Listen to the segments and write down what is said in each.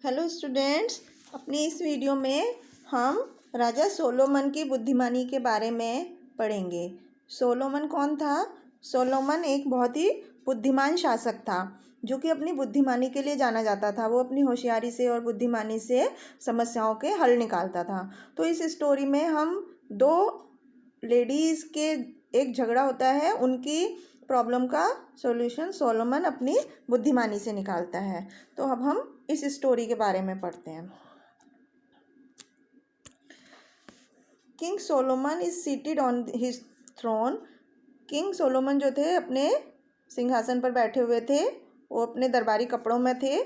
Hello students, अपनी इस video में हम राजा सोलोमन की बुद्धिमानी के बारे में पढ़ेंगे। सोलोमन कौन था? सोलोमन एक बहुत ही बुद्धिमान शासक था जो कि अपनी बुद्धिमानी के लिए जाना जाता था। वो अपनी होशियारी से और बुद्धिमानी से समस्याओं के हल निकालता था। तो इस स्टोरी में हम दो लेडीज़ के एक झगड़ा होता है, उनकी प्रॉब्लम का सॉल्यूशन सोलोमन अपनी बुद्धिमानी से निकालता है। तो अब हम इस स्टोरी के बारे में पढ़ते हैं। King Solomon is seated on his throne. King Solomon जो थे अपने सिंहासन पर बैठे हुए थे। वो अपने दरबारी कपड़ों में थे।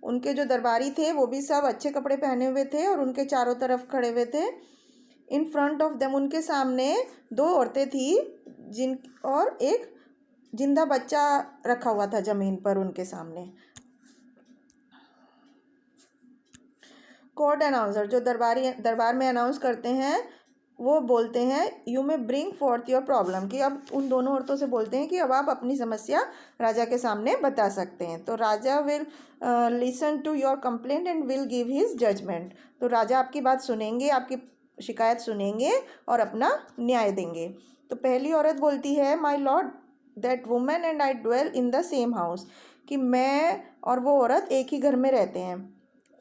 उनके जो दरबारी थे वो भी सब अच्छे कपड़े पहने हुए थे और उनके चारों तरफ खड़े हुए थे। इन फ्रंट ऑफ देम, उनके सामने दो औरतें थी और एक जिंदा बच्चा रखा हुआ था ज़मीन पर उनके सामने। कोर्ट अनाउंसर, जो दरबार में अनाउंस करते हैं, वो बोलते हैं you may bring fourth your problem, कि अब उन दोनों औरतों से बोलते हैं कि अब आप अपनी समस्या राजा के सामने बता सकते हैं। तो राजा will listen to your complaint and will give his judgment. तो राजा आपकी बात सुनेंगे, आपकी शिकायत सुनेंगे और अपना न्याय देंगे। तो पहली औरत बोलती है, my lord that women and I dwell in the same house, कि मैं और वो औरत एक ही घर में रहते हैं।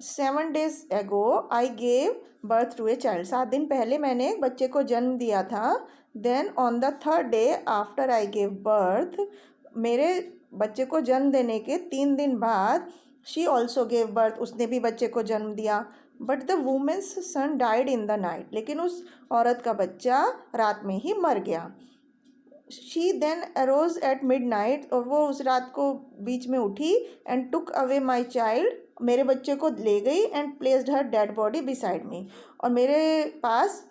7 days ago I gave birth to a child. 7 दिन पहले मैंने एक बच्चे को जन्म दिया था। Then on the 3rd day after I gave birth, मेरे बच्चे को जन्म देने के 3 दिन बाद she also gave birth, उसने भी बच्चे को जन्म दिया। But the woman's son died in the night, लेकिन उस औरत का बच्चा रात में ही मर गया। She then arose at midnight, और वो उस रात को बीच में उठी and took away my child, मेरे बच्चे को ले गई and placed her dead body beside me, और मेरे पास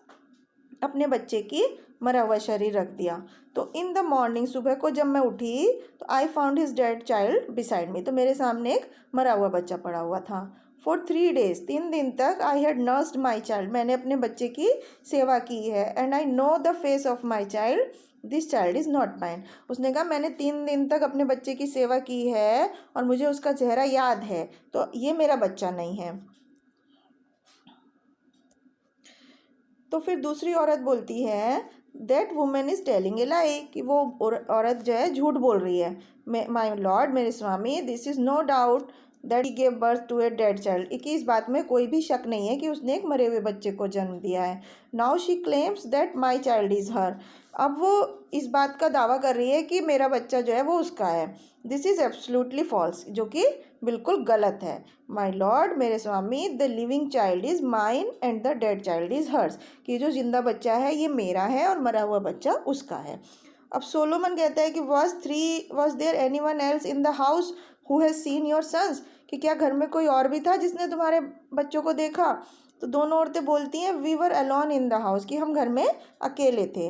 अपने बच्चे की मरा हुआ शरीर रख दिया। तो इन द मॉर्निंग, सुबह को जब मैं उठी तो I found his dead child beside me, तो मेरे सामने एक मरा हुआ बच्चा पड़ा हुआ था। फॉर 3 days, 3 दिन तक I had nursed my child, मैंने अपने बच्चे की सेवा की है। And I know the face of my child, this child is not mine. उसने कहा मैंने 3 दिन तक अपने बच्चे की सेवा की है और मुझे उसका चेहरा याद है, तो ये मेरा बच्चा नहीं है। तो फिर दूसरी औरत बोलती है, that women is telling a lie, कि वो औरत जो है झूठ बोल रही है। माई लॉर्ड, मेरे स्वामी, this is no doubt that he gave birth to a dead child, कि इस बात में कोई भी शक नहीं है कि उसने एक मरे हुए बच्चे को जन्म दिया है। Now she claims that my child is her, अब वो इस बात का दावा कर रही है कि मेरा बच्चा जो है वो उसका है। दिस इज़ एब्सोल्युटली फॉल्स, जो कि बिल्कुल गलत है। माई लॉर्ड, मेरे स्वामी, the living child is mine and the dead child is hers, कि जो जिंदा बच्चा है ये मेरा है और मरा हुआ बच्चा उसका है। अब सोलोमन कहता है कि was there anyone else in the house who has seen your sons, कि क्या घर में कोई और भी था जिसने तुम्हारे बच्चों को देखा? तो दोनों औरतें बोलती हैं, we were alone in the house, कि हम घर में अकेले थे।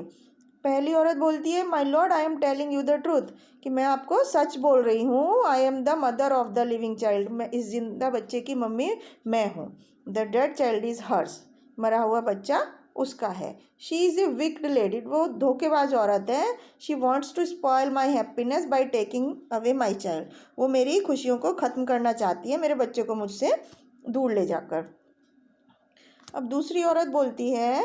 पहली औरत बोलती है, my lord, I am telling you the truth, कि मैं आपको सच बोल रही हूँ। I am the mother of the living child, मैं इस जिंदा बच्चे की मम्मी मैं हूँ। The dead child is hers, मरा हुआ बच्चा उसका है। She is a wicked lady, वो धोखेबाज औरत है। She wants to spoil my happiness by taking away my child, वो मेरी खुशियों को ख़त्म करना चाहती है, मेरे बच्चे को मुझसे दूर ले जाकर। अब दूसरी औरत बोलती है,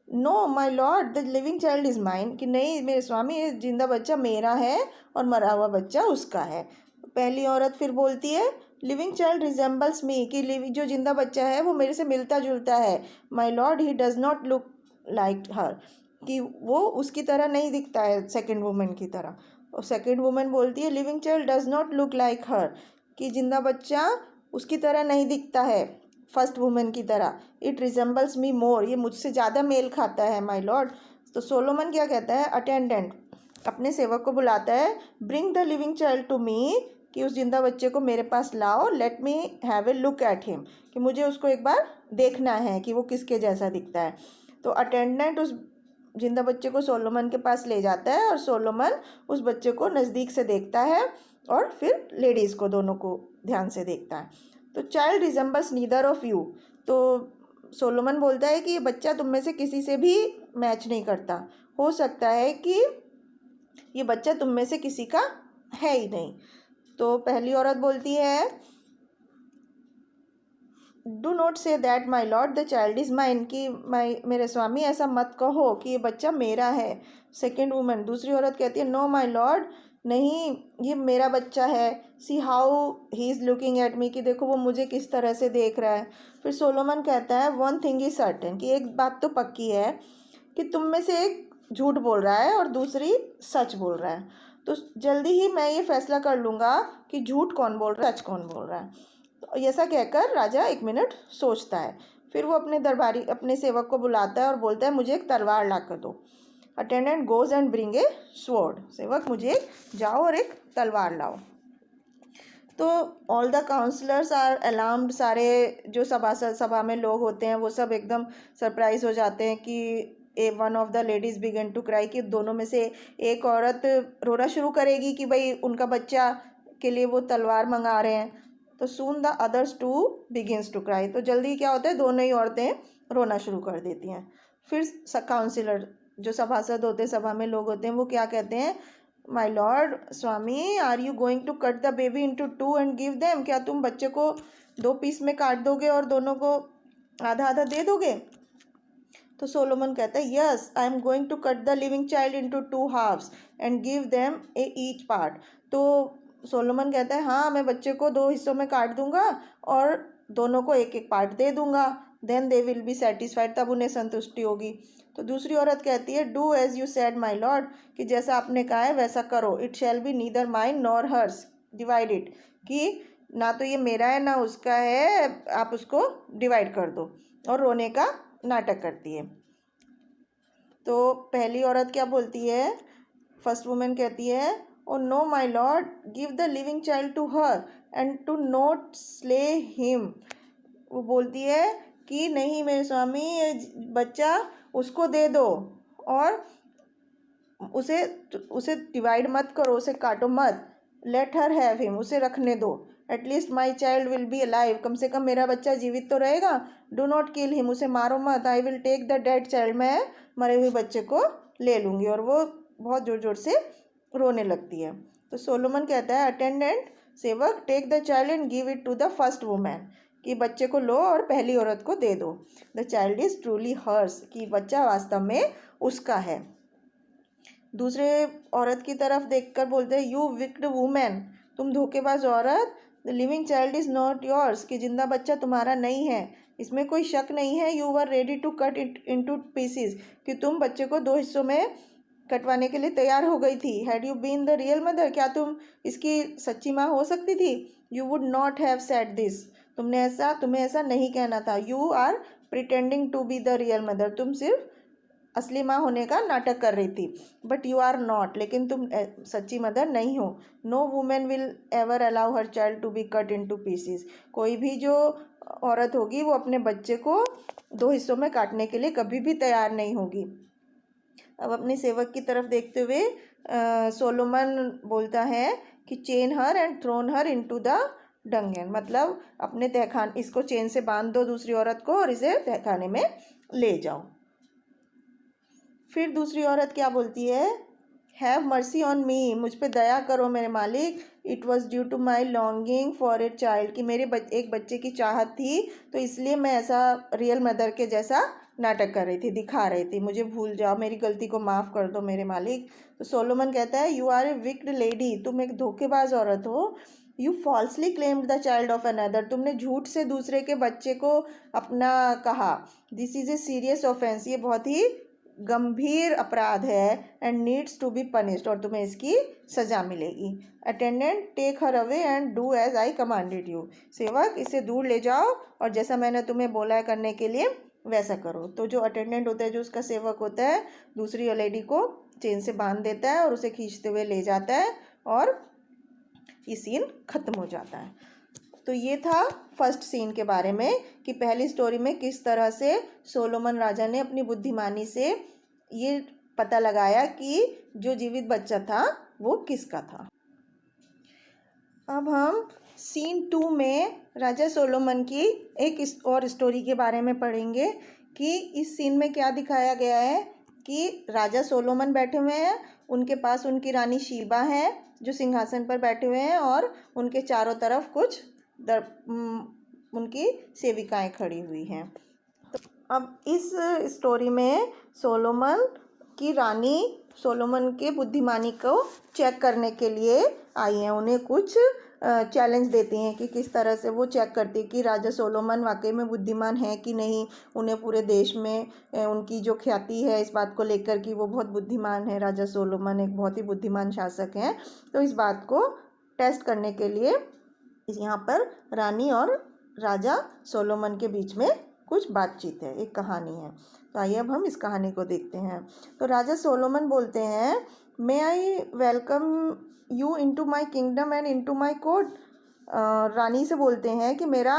no my Lord, the living child is mine, कि नहीं मेरे स्वामी, ये जिंदा बच्चा मेरा है और मरा हुआ बच्चा उसका है। पहली औरत फिर बोलती है, लिविंग चाइल्ड रिजेंबल्स मी, कि जो जिंदा बच्चा है वो मेरे से मिलता जुलता है। My lord, he does not look like her, कि वो उसकी तरह नहीं दिखता है, सेकेंड वुमेन की तरह। और सेकेंड वुमेन बोलती है, living child does not look like her, कि जिंदा बच्चा उसकी तरह नहीं दिखता है फर्स्ट वुमेन की तरह। इट रिजेंबल्स मी मोर, ये मुझसे ज़्यादा मेल खाता है माई लॉर्ड। तो सोलोमन क्या कहता है, अटेंडेंट अपने सेवक को बुलाता है, bring the living child to me, कि उस जिंदा बच्चे को मेरे पास लाओ। Let me have a look at him, कि मुझे उसको एक बार देखना है कि वो किसके जैसा दिखता है। तो अटेंडेंट उस जिंदा बच्चे को सोलोमन के पास ले जाता है और सोलोमन उस बच्चे को नज़दीक से देखता है और फिर लेडीज़ को, दोनों को ध्यान से देखता है। तो child resembles neither of you, तो सोलोमन बोलता है कि ये बच्चा तुम में से किसी से भी मैच नहीं करता, हो सकता है कि ये बच्चा तुम में से किसी का है ही नहीं। तो पहली औरत बोलती है, do not say that my lord the child is mine, कि मेरे स्वामी ऐसा मत कहो कि ये बच्चा मेरा है। सेकेंड वुमन, दूसरी औरत कहती है नो माई लॉर्ड, नहीं ये मेरा बच्चा है। See how he is looking at me, कि देखो वो मुझे किस तरह से देख रहा है। फिर सोलोमन कहता है वन थिंग इज़ सर्टेन, कि एक बात तो पक्की है कि तुम में से एक झूठ बोल रहा है और दूसरी सच बोल रहा है। तो जल्दी ही मैं ये फैसला कर लूँगा कि झूठ कौन बोल रहा है, सच कौन बोल रहा है। तो ऐसा कहकर राजा 1 मिनट सोचता है। फिर वो अपने दरबारी अपने सेवक को बुलाता है और बोलता है मुझे एक तलवार ला कर दो। Attendant goes and bring a sword, सेवक मुझे जाओ और एक तलवार लाओ। तो all the counsellors are alarmed, सारे जो सभा में लोग होते हैं वो सब एकदम सरप्राइज हो जाते हैं कि one of the ladies began to cry, कि दोनों में से एक औरत रोना शुरू करेगी कि भाई उनका बच्चा के लिए वो तलवार मंगा रहे हैं। तो soon the others too begins to cry, तो जल्दी क्या होता है दोनों ही औरतें रोना शुरू कर देती हैं। फिर काउंसिलर जो सभासद होते हैं, सभा में लोग होते हैं, वो क्या कहते हैं, माई लॉर्ड स्वामी are you going to cut the baby into 2 and give them, क्या तुम बच्चे को 2 पीस में काट दोगे और दोनों को आधा आधा दे दोगे। तो सोलोमन कहता है yes I am going to cut the living child into 2 halfs and give them a each part. तो सोलोमन कहता है हाँ मैं बच्चे को 2 हिस्सों में काट दूंगा और दोनों को एक एक पार्ट दे दूंगा, then they will be satisfied, तब उन्हें संतुष्टि होगी। तो दूसरी औरत कहती है do as you said my lord, कि जैसा आपने कहा है वैसा करो। It shall be neither mine nor hers divided, कि ना तो ये मेरा है ना उसका है, आप उसको डिवाइड कर दो। और रोने का नाटक करती है। तो पहली औरत क्या बोलती है, फर्स्ट वुमेन कहती है oh no my lord give the living child to her and to not slay him. वो बोलती है कि नहीं मेरे स्वामी ये बच्चा उसको दे दो और उसे उसे डिवाइड मत करो, उसे काटो मत। लेट हर हैव हिम, उसे रखने दो। At least my child will be alive, कम से कम मेरा बच्चा जीवित तो रहेगा। डू नॉट किल हिम, उसे मारो मत। I will take the dead child, मैं मरे हुए बच्चे को ले लूँगी। और वो बहुत ज़ोर ज़ोर से रोने लगती है। तो सोलोमन कहता है अटेंडेंट सेवक take the child and give it to the first woman, कि बच्चे को लो और पहली औरत को दे दो। The child is truly hers, कि बच्चा वास्तव में उसका है। दूसरे औरत की तरफ देखकर बोलते हैं यू विक्ड वुमेन, तुम धोखेबाज औरत। The living child is not yours, कि जिंदा बच्चा तुम्हारा नहीं है, इसमें कोई शक नहीं है। You were ready to cut it into pieces, कि तुम बच्चे को 2 हिस्सों में कटवाने के लिए तैयार हो गई थी। Had you been the real mother, क्या तुम इसकी सच्ची माँ हो सकती थी। You would not have said this, तुम्हें ऐसा नहीं कहना था। You are pretending to be the real mother, तुम सिर्फ असली माँ होने का नाटक कर रही थी। बट यू आर नॉट, लेकिन तुम सच्ची मदर नहीं हो। No women will ever allow her child to be cut into pieces, कोई भी जो औरत होगी वो अपने बच्चे को 2 हिस्सों में काटने के लिए कभी भी तैयार नहीं होगी। अब अपने सेवक की तरफ देखते हुए सोलोमन बोलता है कि chain her and throw her into the dungeon, मतलब अपने तहखान इसको चेन से बांध दो दूसरी औरत को और इसे तहखाने में ले जाओ। फिर दूसरी औरत क्या बोलती है, हैव मर्सी ऑन मी, मुझ पे दया करो मेरे मालिक। It was due to my longing for a child, कि मेरे एक बच्चे की चाहत थी तो इसलिए मैं ऐसा रियल मदर के जैसा नाटक कर रही थी, दिखा रही थी। मुझे भूल जाओ, मेरी गलती को माफ़ कर दो मेरे मालिक। तो सोलोमन कहता है you are a wicked lady, तुम एक धोखेबाज औरत हो। You falsely claimed the child of another, तुमने झूठ से दूसरे के बच्चे को अपना कहा। This is a serious offence, ये बहुत ही गंभीर अपराध है। And needs to be punished, और तुम्हें इसकी सज़ा मिलेगी। Attendant take her away and do as I commanded you, सेवक इसे दूर ले जाओ और जैसा मैंने तुम्हें बोला है करने के लिए वैसा करो। तो जो अटेंडेंट होता है, जो उसका सेवक होता है, दूसरी लेडी को चेन से बांध देता है और उसे खींचते हुए ले जाता है और ये सीन ख़त्म हो जाता है। तो ये था फर्स्ट सीन के बारे में कि पहली स्टोरी में किस तरह से सोलोमन राजा ने अपनी बुद्धिमानी से ये पता लगाया कि जो जीवित बच्चा था वो किसका था। अब हम सीन 2 में राजा सोलोमन की एक और स्टोरी के बारे में पढ़ेंगे कि इस सीन में क्या दिखाया गया है कि राजा सोलोमन बैठे हुए हैं, उनके पास उनकी रानी शीबा है जो सिंहासन पर बैठे हुए हैं और उनके चारों तरफ कुछ उनकी सेविकाएं खड़ी हुई हैं। तो अब इस स्टोरी में सोलोमन की रानी सोलोमन के बुद्धिमानी को चेक करने के लिए आई हैं। उन्हें कुछ चैलेंज देती हैं कि किस तरह से वो चेक करती है कि राजा सोलोमन वाकई में बुद्धिमान है कि नहीं। उन्हें पूरे देश में उनकी जो ख्याति है इस बात को लेकर कि वो बहुत बुद्धिमान है, राजा सोलोमन एक बहुत ही बुद्धिमान शासक हैं। तो इस बात को टेस्ट करने के लिए यहाँ पर रानी और राजा सोलोमन के बीच में कुछ बातचीत है, एक कहानी है। तो आइए अब हम इस कहानी को देखते हैं। तो राजा सोलोमन बोलते हैं, may I welcome you into my kingdom and into my court. रानी से बोलते हैं कि मेरा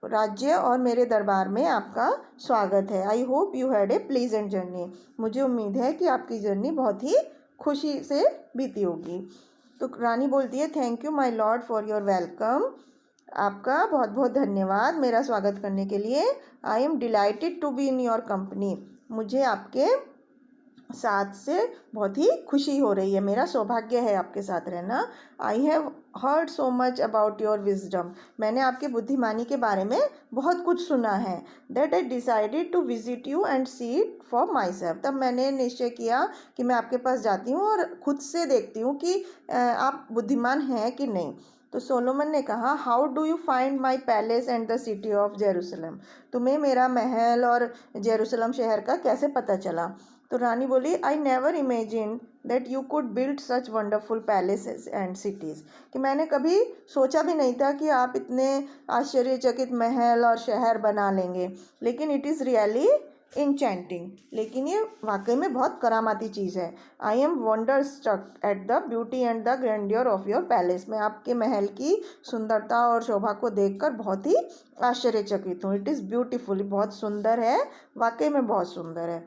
राज्य और मेरे दरबार में आपका स्वागत है। I hope you had a pleasant journey. मुझे उम्मीद है कि आपकी जर्नी बहुत ही खुशी से बीती होगी। तो रानी बोलती है, thank you my lord for your welcome. आपका बहुत बहुत धन्यवाद मेरा स्वागत करने के लिए। I am delighted to be in your company. मुझे आपके साथ से बहुत ही खुशी हो रही है, मेरा सौभाग्य है आपके साथ रहना। I have heard so much about your wisdom. मैंने आपके बुद्धिमानी के बारे में बहुत कुछ सुना है। That I decided to visit you and see it for myself. तब मैंने निश्चय किया कि मैं आपके पास जाती हूँ और खुद से देखती हूँ कि आप बुद्धिमान हैं कि नहीं। तो सोलोमन ने कहा, how do you find my palace and the city of Jerusalem. तुम्हें मेरा महल और जेरूसलम शहर का कैसे पता चला। तो रानी बोली, I never imagine that you could build such wonderful palaces and cities. कि मैंने कभी सोचा भी नहीं था कि आप इतने आश्चर्यचकित महल और शहर बना लेंगे। लेकिन इट इज़ रियली इंचेंटिंग। लेकिन ये वाकई में बहुत करामाती चीज़ है। I am wonder struck at the beauty and the grandeur of your palace. मैं आपके महल की सुंदरता और शोभा को देखकर बहुत ही आश्चर्यचकित हूँ। इट इज़ ब्यूटीफुल, बहुत सुंदर है, वाकई में बहुत सुंदर है।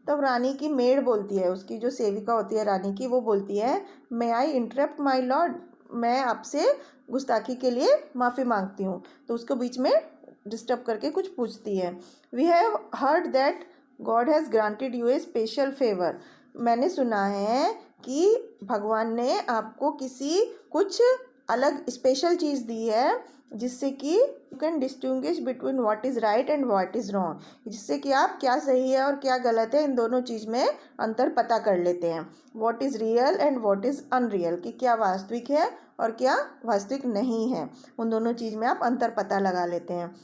तब रानी की मेड बोलती है, उसकी जो सेविका होती है रानी की, वो बोलती है, मे आई इंटरप्ट माई लॉर्ड। मैं आपसे गुस्ताखी के लिए माफ़ी मांगती हूँ। तो उसको बीच में डिस्टर्ब करके कुछ पूछती है। We have heard that God has granted you a special favour. मैंने सुना है कि भगवान ने आपको कुछ अलग स्पेशल चीज़ दी है जिससे कि you can distinguish between what is right and what is wrong. जिससे कि आप क्या सही है और क्या गलत है इन दोनों चीज़ में अंतर पता कर लेते हैं। What is real and what is unreal, कि क्या वास्तविक है और क्या वास्तविक नहीं है। उन दोनों चीज़ में आप अंतर पता लगा लेते हैं।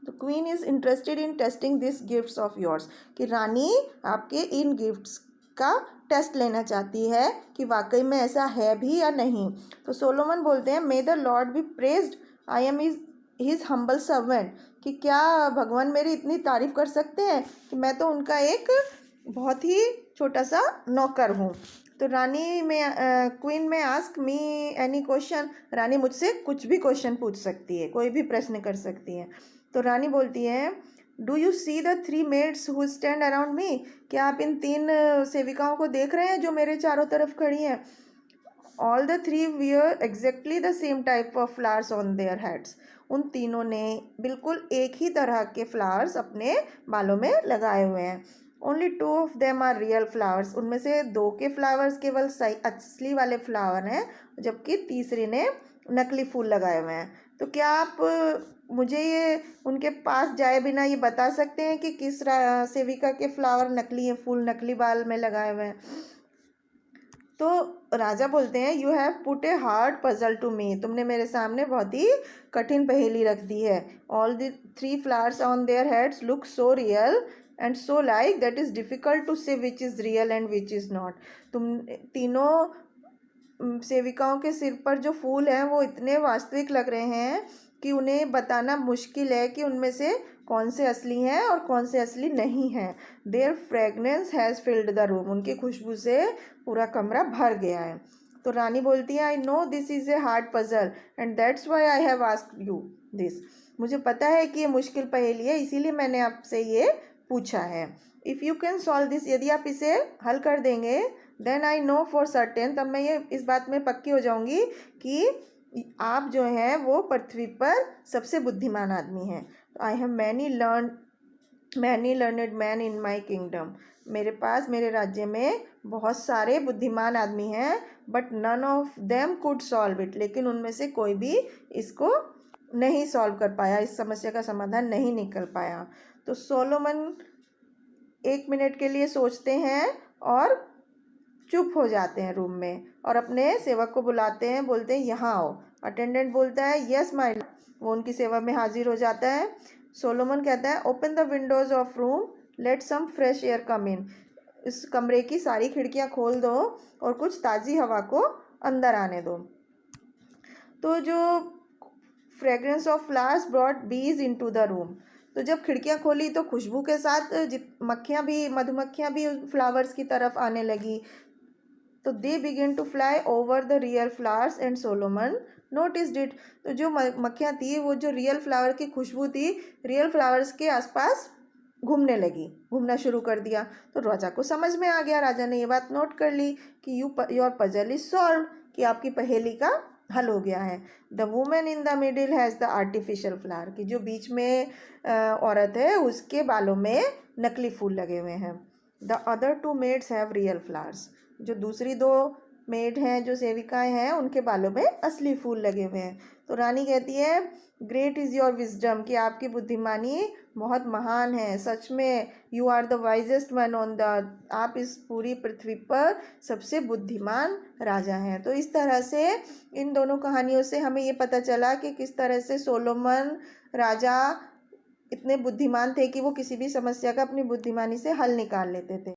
तो queen is interested in testing this gifts of yours. कि रानी आपके इन गिफ्ट्स का टेस्ट लेना चाहती है कि वाकई में ऐसा है भी या नहीं। तो सोलोमन बोलते हैं, may the lord be praised, I am his humble servant. कि क्या भगवान मेरी इतनी तारीफ़ कर सकते हैं कि मैं तो उनका एक बहुत ही छोटा सा नौकर हूँ। तो रानी में क्वीन में आस्क मी एनी क्वेश्चन। रानी मुझसे कुछ भी क्वेश्चन पूछ सकती है, कोई भी प्रश्न कर सकती है। तो रानी बोलती है, do you see the 3 maids who stand around me. क्या आप इन 3 सेविकाओं को देख रहे हैं जो मेरे चारों तरफ खड़ी हैं। All the 3 wear exactly the same type of flowers on their heads. उन तीनों ने बिल्कुल एक ही तरह के फ्लावर्स अपने बालों में लगाए हुए हैं। Only 2 of them are real flowers. उनमें से 2 के फ्लावर्स केवल सही असली वाले फ्लावर हैं, जबकि तीसरे ने नकली फूल लगाए हुए हैं। तो क्या आप मुझे ये उनके पास जाए बिना ये बता सकते हैं कि किस सेविका के फ्लावर नकली हैं, फूल नकली बाल में लगाए हुए हैं। तो राजा बोलते हैं, you have put a hard puzzle to me. तुमने मेरे सामने बहुत ही कठिन पहेली रख दी है। All the 3 flowers on their heads look so real and so like that is difficult to say which is real and which is not. तुम तीनों सेविकाओं के सिर पर जो फूल हैं वो इतने वास्तविक लग रहे हैं कि उन्हें बताना मुश्किल है कि उनमें से कौन से असली हैं और कौन से असली नहीं हैं। Their fragrance has filled the room. उनकी खुशबू से पूरा कमरा भर गया है। तो रानी बोलती है, I know this is A hard puzzle and that's why I have asked you this. मुझे पता है कि ये मुश्किल पहेली है, इसीलिए मैंने आपसे ये पूछा है। If you can solve this, यदि आप इसे हल कर देंगे, then I know for certain, तब मैं ये इस बात में पक्की हो जाऊंगी कि आप जो हैं वो पृथ्वी पर सबसे बुद्धिमान आदमी हैं। I have many learn many learned man in my kingdom, मेरे पास मेरे राज्य में बहुत सारे बुद्धिमान आदमी हैं, but none of them could solve it, लेकिन उनमें से कोई भी इसको नहीं सॉल्व कर पाया, इस समस्या का समाधान नहीं निकल पाया। तो सोलोमन 1 मिनट के लिए सोचते हैं और चुप हो जाते हैं रूम में, और अपने सेवक को बुलाते हैं, बोलते हैं यहाँ आओ। अटेंडेंट बोलता है यस माय लॉर्ड, वो उनकी सेवा में हाजिर हो जाता है। सोलोमन कहता है open the windows of room, let some fresh air come in, इस कमरे की सारी खिड़कियाँ खोल दो और कुछ ताज़ी हवा को अंदर आने दो। तो जो फ्रेग्रेंस ऑफ फ्लावर्स ब्रॉट बीज इनटू द रूम, तो जब खिड़कियाँ खोली तो खुशबू के साथ मधुमक्खियाँ भी फ्लावर्स की तरफ आने लगी। तो they begin to fly over the real flowers and Solomon noticed it, तो जो मक्खियाँ थी वो जो रियल फ्लावर की खुशबू थी, रियल फ्लावर्स के आसपास घूमना शुरू कर दिया। तो राजा को समझ में आ गया, राजा ने ये बात नोट कर ली कि योर पजल इज सॉल्व, कि आपकी पहेली का हल हो गया है। The women in the middle has the artificial flower, कि जो बीच में औरत है उसके बालों में नकली फूल लगे हुए हैं। The other two maids have real flowers, जो दूसरी 2 मेड हैं, जो सेविकाएं हैं, उनके बालों में असली फूल लगे हुए हैं। तो रानी कहती है ग्रेट इज़ योर विजडम, कि आपकी बुद्धिमानी बहुत महान है, सच में you are the wisest man on the, आप इस पूरी पृथ्वी पर सबसे बुद्धिमान राजा हैं। तो इस तरह से इन दोनों कहानियों से हमें ये पता चला कि किस तरह से सोलोमन राजा इतने बुद्धिमान थे कि वो किसी भी समस्या का अपनी बुद्धिमानी से हल निकाल लेते थे।